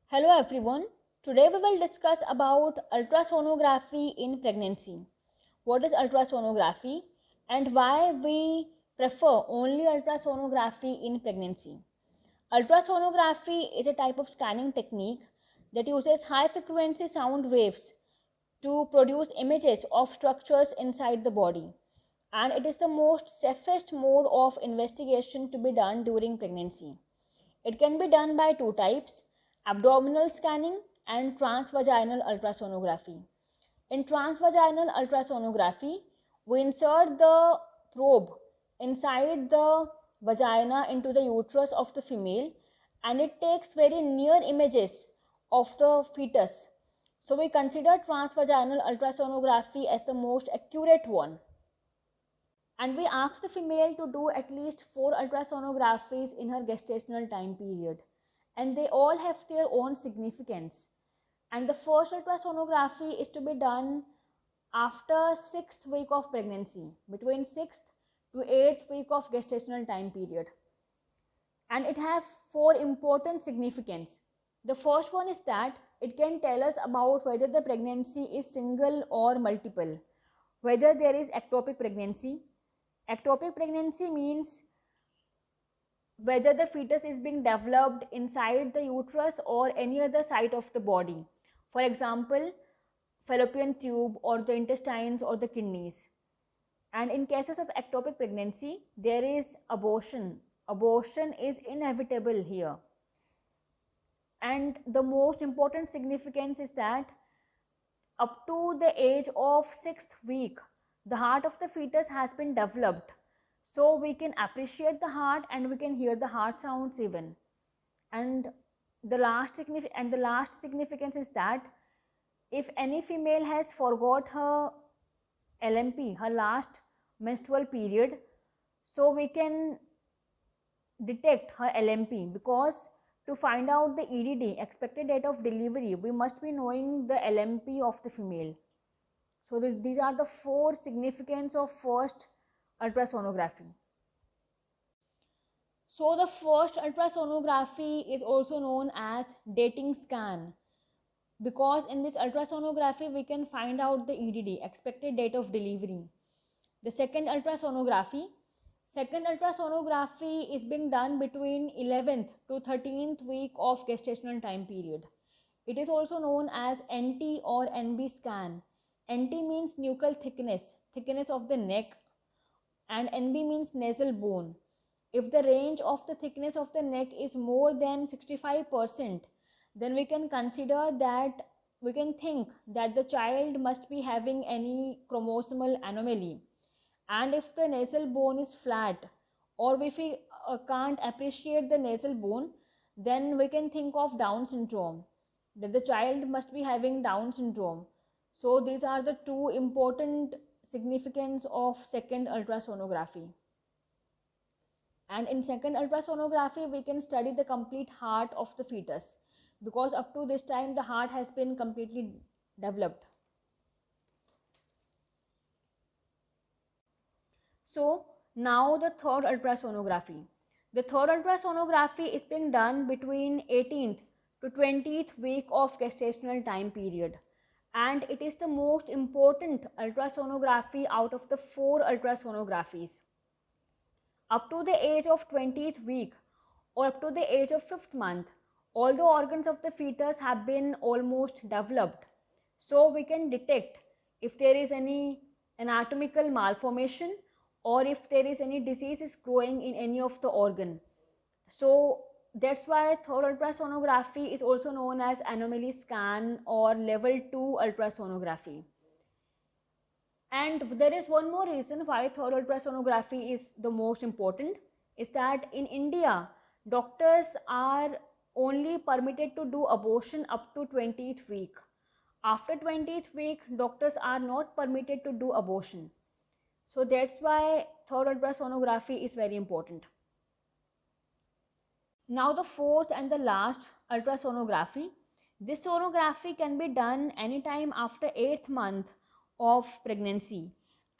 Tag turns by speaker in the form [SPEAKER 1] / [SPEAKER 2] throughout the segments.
[SPEAKER 1] Hello everyone. Today we will discuss about ultrasonography in pregnancy. What is ultrasonography and why we prefer only ultrasonography in pregnancy? Ultrasonography is a type of scanning technique that uses high frequency sound waves to produce images of structures inside the body, and it is the most safest mode of investigation to be done during pregnancy. It can be done by two types: abdominal scanning and transvaginal ultrasonography. In transvaginal ultrasonography, we insert the probe inside the vagina into the uterus of the female, and it takes very near images of the fetus. So we consider transvaginal ultrasonography as the most accurate one. And we asked the female to do at least 4 ultrasonographies in her gestational time period, and they all have their own significance. And the first ultrasonography is to be done after 6th week of pregnancy, between 6th to 8th week of gestational time period, and it has 4 important significance. The first one is that it can tell us about whether the pregnancy is single or multiple, whether there is ectopic pregnancy. Ectopic pregnancy means whether the fetus is being developed inside the uterus or any other site of the body. For example, fallopian tube or the intestines or the kidneys. And in cases of ectopic pregnancy, there is abortion. Abortion is inevitable here. And the most important significance is that up to the age of 6th week, the heart of the fetus has been developed. So we can appreciate the heart and we can hear the heart sounds even. And the last significance is that if any female has forgot her LMP, her last menstrual period, so we can detect her LMP, because to find out the EDD, expected date of delivery, we must be knowing the LMP of the female. So these are the 4 significance of first ultrasonography. So the first ultrasonography is also known as dating scan, because in this ultrasonography we can find out the EDD, expected date of delivery. The second ultrasonography is being done between 11th to 13th week of gestational time period. It is also known as NT or NB scan. NT means nuchal thickness of the neck, and NB means nasal bone. If the range of the thickness of the neck is more than 65%, then we can think that the child must be having any chromosomal anomaly. And if the nasal bone is flat, or if we can't appreciate the nasal bone, then we can think of Down syndrome, that the child must be having Down syndrome. So these are the 2 important significance of second ultrasonography. And in second ultrasonography, we can study the complete heart of the fetus, because up to this time the heart has been completely developed. So now the third ultrasonography. The third ultrasonography is being done between 18th to 20th week of gestational time period, and it is the most important ultrasonography out of the 4 ultrasonographies. Up to the age of 20th week or up to the age of 5th month, all the organs of the fetus have been almost developed. So we can detect if there is any anatomical malformation, or if there is any disease is growing in any of the organ. So that's why third ultrasonography is also known as anomaly scan or level 2 ultrasonography. And there is one more reason why third ultrasonography is the most important, is that in India, doctors are only permitted to do abortion up to 20th week. After 20th week, doctors are not permitted to do abortion. So that's why third ultrasonography is very important. Now the fourth and the last ultrasonography. This sonography can be done anytime after 8th month of pregnancy,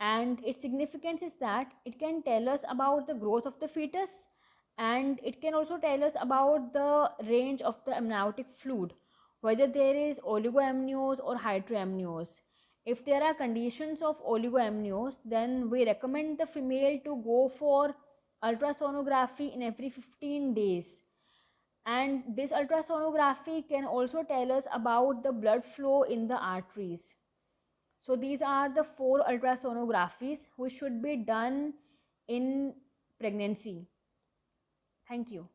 [SPEAKER 1] and its significance is that it can tell us about the growth of the fetus And it can also tell us about the range of the amniotic fluid, whether there is oligoamnios or hydroamnios. If there are conditions of oligoamnios, then we recommend the female to go for ultrasonography in every 15 days. And this ultrasonography can also tell us about the blood flow in the arteries. So these are the 4 ultrasonographies which should be done in pregnancy. Thank you.